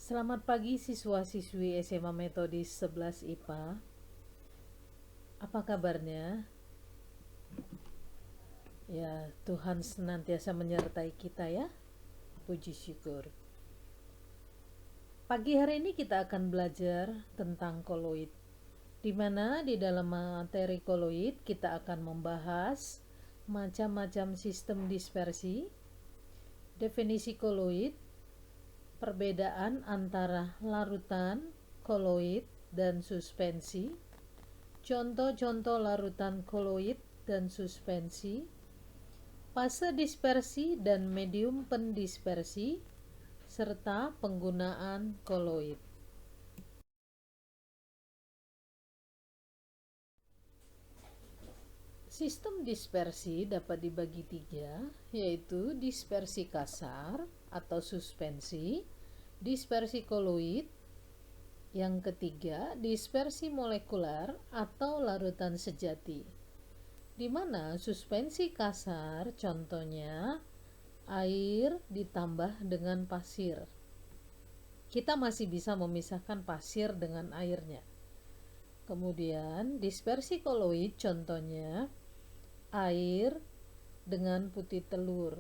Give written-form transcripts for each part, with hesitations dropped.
Selamat pagi siswa-siswi SMA Metodis 11 IPA. Apa kabarnya? Ya, Tuhan senantiasa menyertai kita ya. Puji syukur. Pagi hari ini kita akan belajar tentang koloid. Di mana di dalam materi koloid kita akan membahas macam-macam sistem dispersi, definisi koloid, perbedaan antara larutan, koloid, dan suspensi, contoh-contoh larutan koloid dan suspensi, fase dispersi dan medium pendispersi, serta penggunaan koloid. Sistem dispersi dapat dibagi tiga, yaitu dispersi kasar atau suspensi, dispersi koloid, yang ketiga dispersi molekular atau larutan sejati. Di mana suspensi kasar contohnya air ditambah dengan pasir. Kita masih bisa memisahkan pasir dengan airnya. Kemudian dispersi koloid contohnya air dengan putih telur.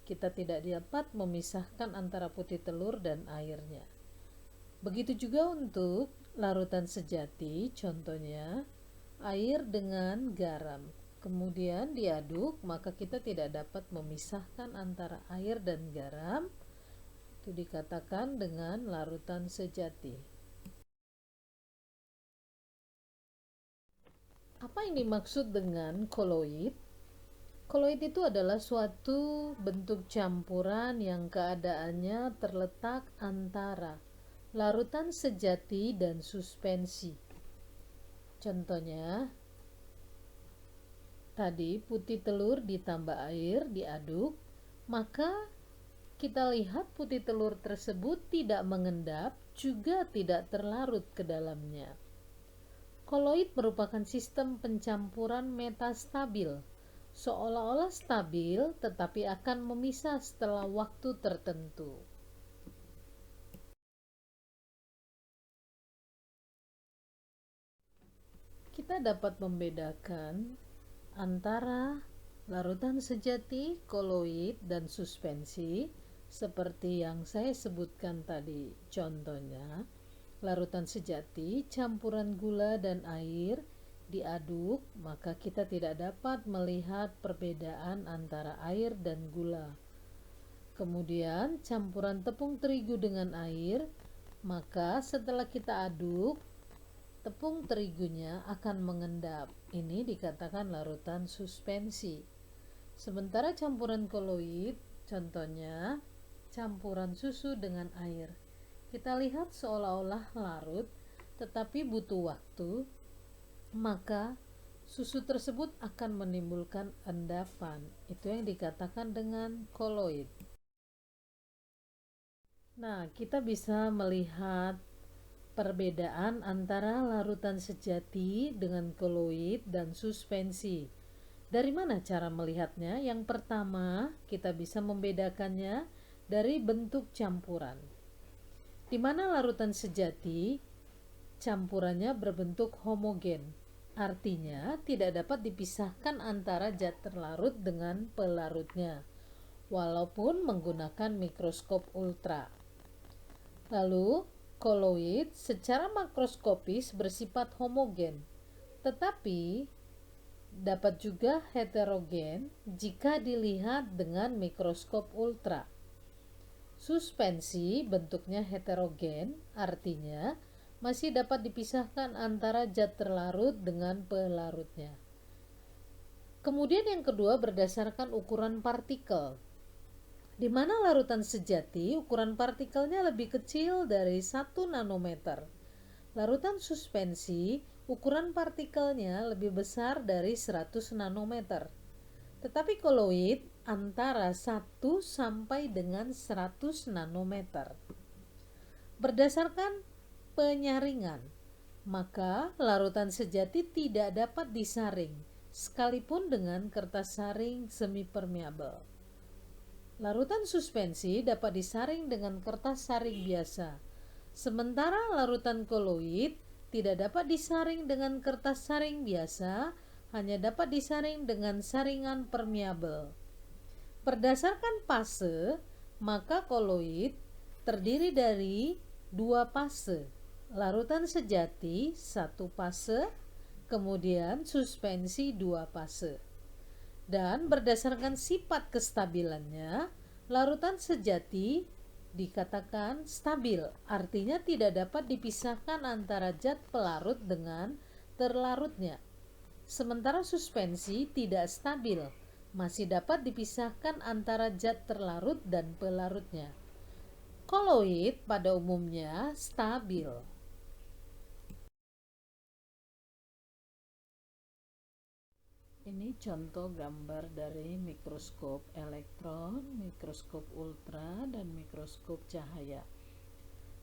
Kita tidak dapat memisahkan antara putih telur dan airnya. Begitu juga untuk larutan sejati, contohnya air dengan garam. Kemudian diaduk, maka kita tidak dapat memisahkan antara air dan garam. Itu dikatakan dengan larutan sejati. Apa yang dimaksud dengan koloid? Koloid itu adalah suatu bentuk campuran yang keadaannya terletak antara larutan sejati dan suspensi. Contohnya, tadi putih telur ditambah air diaduk, maka kita lihat putih telur tersebut tidak mengendap, juga tidak terlarut ke dalamnya. Koloid merupakan sistem pencampuran metastabil, seolah-olah stabil tetapi akan memisah setelah waktu tertentu. Kita dapat membedakan antara larutan sejati, koloid, dan suspensi seperti yang saya sebutkan tadi. Contohnya, larutan sejati campuran gula dan air diaduk, maka kita tidak dapat melihat perbedaan antara air dan gula. Kemudian campuran tepung terigu dengan air, maka setelah kita aduk, tepung terigunya akan mengendap. Ini dikatakan larutan suspensi. Sementara campuran koloid, contohnya campuran susu dengan air. Kita lihat seolah-olah larut, tetapi butuh waktu, maka susu tersebut akan menimbulkan endapan. Itu yang dikatakan dengan koloid. Nah, kita bisa melihat perbedaan antara larutan sejati dengan koloid dan suspensi. Dari mana cara melihatnya? Yang pertama, kita bisa membedakannya dari bentuk campuran. Di mana larutan sejati, campurannya berbentuk homogen. Artinya, tidak dapat dipisahkan antara zat terlarut dengan pelarutnya, walaupun menggunakan mikroskop ultra. Lalu, koloid secara makroskopis bersifat homogen, tetapi dapat juga heterogen jika dilihat dengan mikroskop ultra. Suspensi bentuknya heterogen, artinya masih dapat dipisahkan antara zat terlarut dengan pelarutnya. Kemudian yang kedua berdasarkan ukuran partikel. Di mana larutan sejati ukuran partikelnya lebih kecil dari 1 nanometer. Larutan suspensi ukuran partikelnya lebih besar dari 100 nanometer. Tetapi koloid antara 1 sampai dengan 100 nanometer. Berdasarkan penyaringan, maka larutan sejati tidak dapat disaring, sekalipun dengan kertas saring semipermeabel. Larutan suspensi dapat disaring dengan kertas saring biasa, Sementara larutan koloid tidak dapat disaring dengan kertas saring biasa, hanya dapat disaring dengan saringan permeabel. Berdasarkan fase, maka koloid terdiri dari dua fase, larutan sejati satu fase, kemudian suspensi dua fase. Dan berdasarkan sifat kestabilannya, larutan sejati dikatakan stabil, artinya tidak dapat dipisahkan antara zat pelarut dengan terlarutnya. Sementara suspensi tidak stabil, masih dapat dipisahkan antara zat terlarut dan pelarutnya. Koloid pada umumnya stabil. Ini contoh gambar dari mikroskop elektron, mikroskop ultra, dan mikroskop cahaya,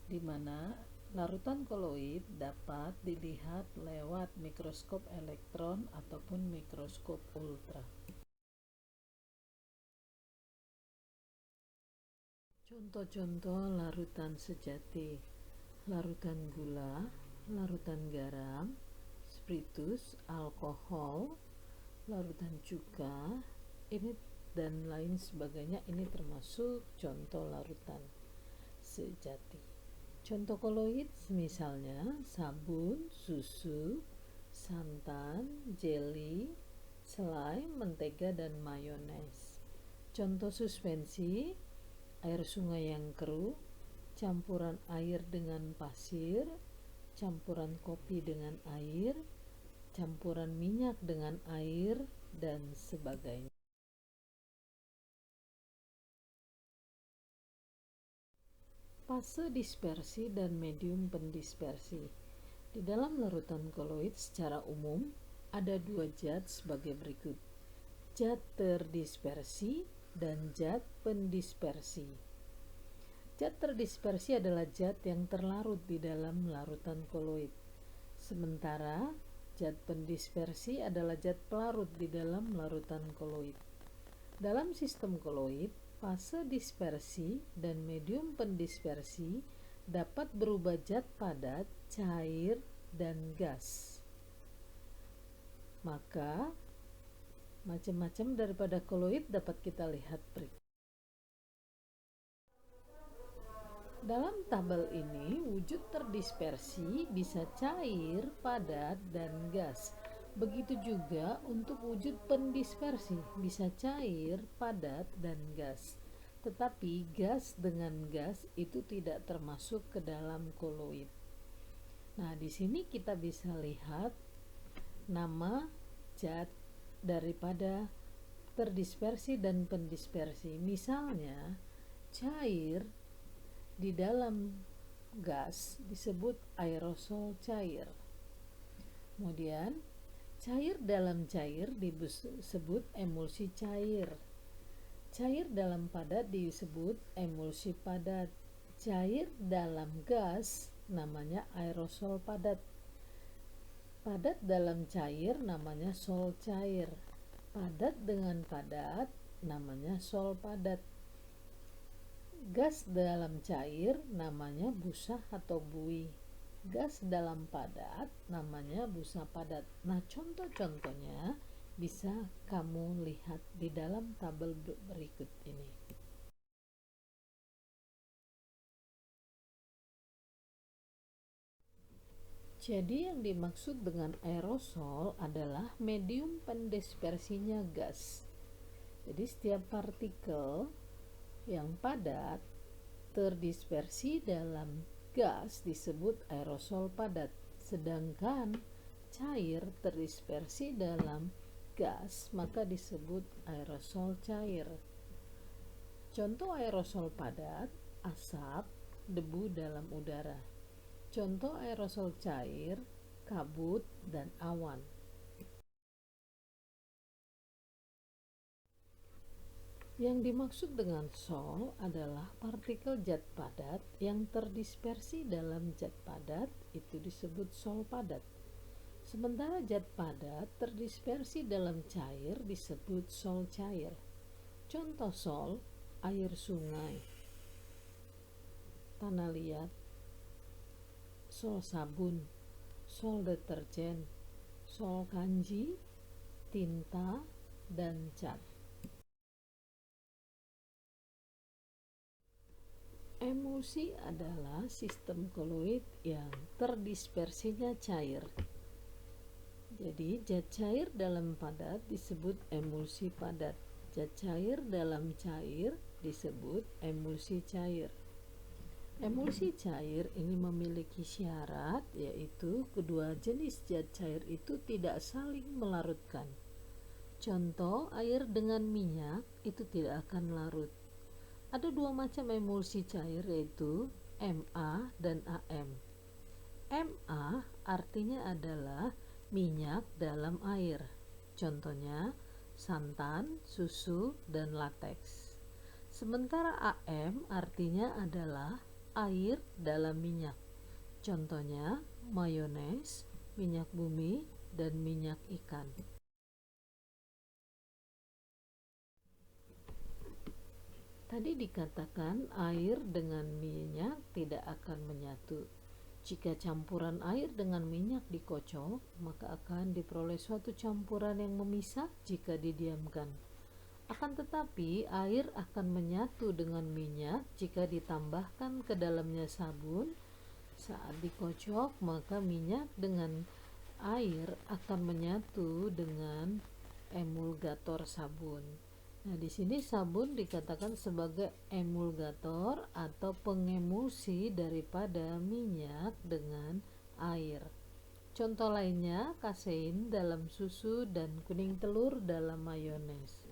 di mana larutan koloid dapat dilihat lewat mikroskop elektron ataupun mikroskop ultra. Contoh-contoh larutan sejati: larutan gula, larutan garam, spiritus, alkohol, larutan cuka, ini dan lain sebagainya. Ini termasuk contoh larutan sejati. Contoh koloid misalnya sabun, susu, santan, jeli, selai, mentega, dan mayones. Contoh suspensi: air sungai yang keruh, campuran air dengan pasir, campuran kopi dengan air, campuran minyak dengan air, dan sebagainya. Fase dispersi dan medium pendispersi. Di dalam larutan koloid secara umum ada dua zat sebagai berikut: zat terdispersi dan zat pendispersi. Zat terdispersi adalah zat yang terlarut di dalam larutan koloid, sementara zat pendispersi adalah zat pelarut di dalam larutan koloid. Dalam sistem koloid, fase dispersi dan medium pendispersi dapat berubah zat padat, cair, dan gas. Maka macam-macam daripada koloid dapat kita lihat berikut. Dalam tabel ini, wujud terdispersi bisa cair, padat, dan gas. Begitu juga untuk wujud pendispersi, bisa cair, padat, dan gas. Tetapi gas dengan gas itu tidak termasuk ke dalam koloid. Nah, di sini kita bisa lihat nama zat daripada terdispersi dan pendispersi. Misalnya, cair di dalam gas disebut aerosol cair. Kemudian cair dalam cair disebut emulsi cair. Cair dalam padat disebut emulsi padat. Cair dalam gas namanya aerosol padat. Padat dalam cair namanya sol cair. Padat dengan padat namanya sol padat. Gas dalam cair namanya busa atau bui. Gas dalam padat namanya busa padat. Nah, contoh-contohnya bisa kamu lihat di dalam tabel berikut ini. Jadi yang dimaksud dengan aerosol adalah medium pendispersinya gas. Jadi setiap partikel yang padat terdispersi dalam gas disebut aerosol padat, sedangkan cair terdispersi dalam gas maka disebut aerosol cair. Contoh aerosol padat: asap, debu dalam udara. Contoh aerosol cair: kabut dan awan. Yang dimaksud dengan sol adalah partikel zat padat yang terdispersi dalam zat padat, itu disebut sol padat. Sementara zat padat terdispersi dalam cair disebut sol cair. Contoh sol: air sungai, tanah liat, sol sabun, sol deterjen, sol kanji, tinta, dan cat. Emulsi adalah sistem koloid yang terdispersinya cair. Jadi zat cair dalam padat disebut emulsi padat. Zat cair dalam cair disebut emulsi cair. Emulsi cair ini memiliki syarat, yaitu kedua jenis zat cair itu tidak saling melarutkan. Contoh, air dengan minyak itu tidak akan larut. Ada dua macam emulsi cair, yaitu MA dan AM. MA artinya adalah minyak dalam air. Contohnya santan, susu, dan lateks. Sementara AM artinya adalah air dalam minyak. Contohnya mayones, minyak bumi, dan minyak ikan. Tadi dikatakan air dengan minyak tidak akan menyatu. Jika campuran air dengan minyak dikocok, maka akan diperoleh suatu campuran yang memisah jika didiamkan. Akan tetapi, air akan menyatu dengan minyak jika ditambahkan ke dalamnya sabun. Saat dikocok, maka minyak dengan air akan menyatu dengan emulgator sabun. Nah, di sini sabun dikatakan sebagai emulgator atau pengemulsi daripada minyak dengan air. Contoh lainnya, kasein dalam susu dan kuning telur dalam mayones.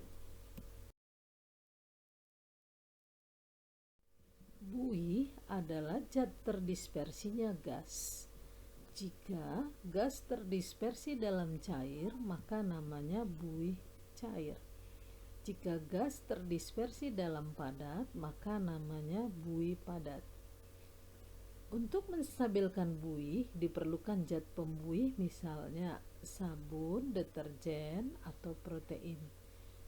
Buih adalah zat terdispersinya gas. Jika gas terdispersi dalam cair, maka namanya buih cair. Jika gas terdispersi dalam padat, maka namanya buih padat. Untuk menstabilkan buih, diperlukan zat pembuih, misalnya sabun, deterjen, atau protein.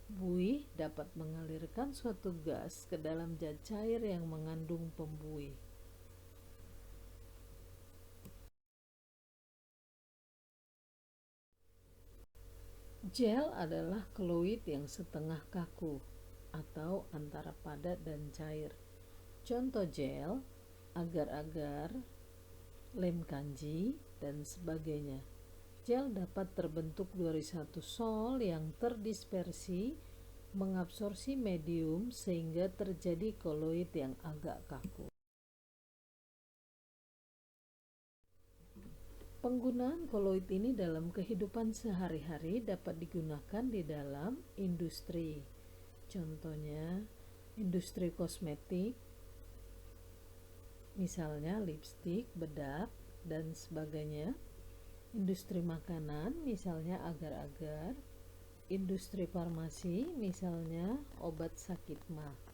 Buih dapat mengalirkan suatu gas ke dalam zat cair yang mengandung pembuih. Gel adalah koloid yang setengah kaku atau antara padat dan cair. Contoh gel, agar-agar, lem kanji, dan sebagainya. Gel dapat terbentuk dari satu sol yang terdispersi mengabsorsi medium sehingga terjadi koloid yang agak kaku. Penggunaan koloid ini dalam kehidupan sehari-hari dapat digunakan di dalam industri. Contohnya, industri kosmetik, misalnya lipstik, bedak, dan sebagainya. Industri makanan, misalnya agar-agar. Industri farmasi, misalnya obat sakit mah.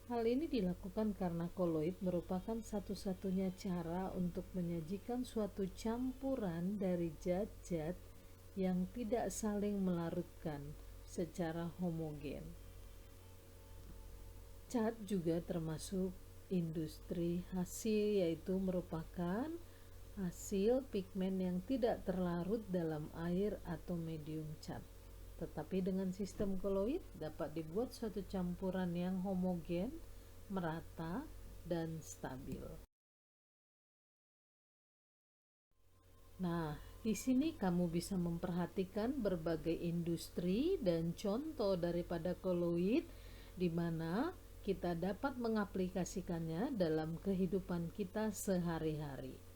Hal ini dilakukan karena koloid merupakan satu-satunya cara untuk menyajikan suatu campuran dari zat-zat yang tidak saling melarutkan secara homogen. Cat juga termasuk industri hasil, yaitu merupakan hasil pigmen yang tidak terlarut dalam air atau medium cat. Tetapi dengan sistem koloid dapat dibuat suatu campuran yang homogen, merata, dan stabil. Nah, di sini kamu bisa memperhatikan berbagai industri dan contoh daripada koloid di mana kita dapat mengaplikasikannya dalam kehidupan kita sehari-hari.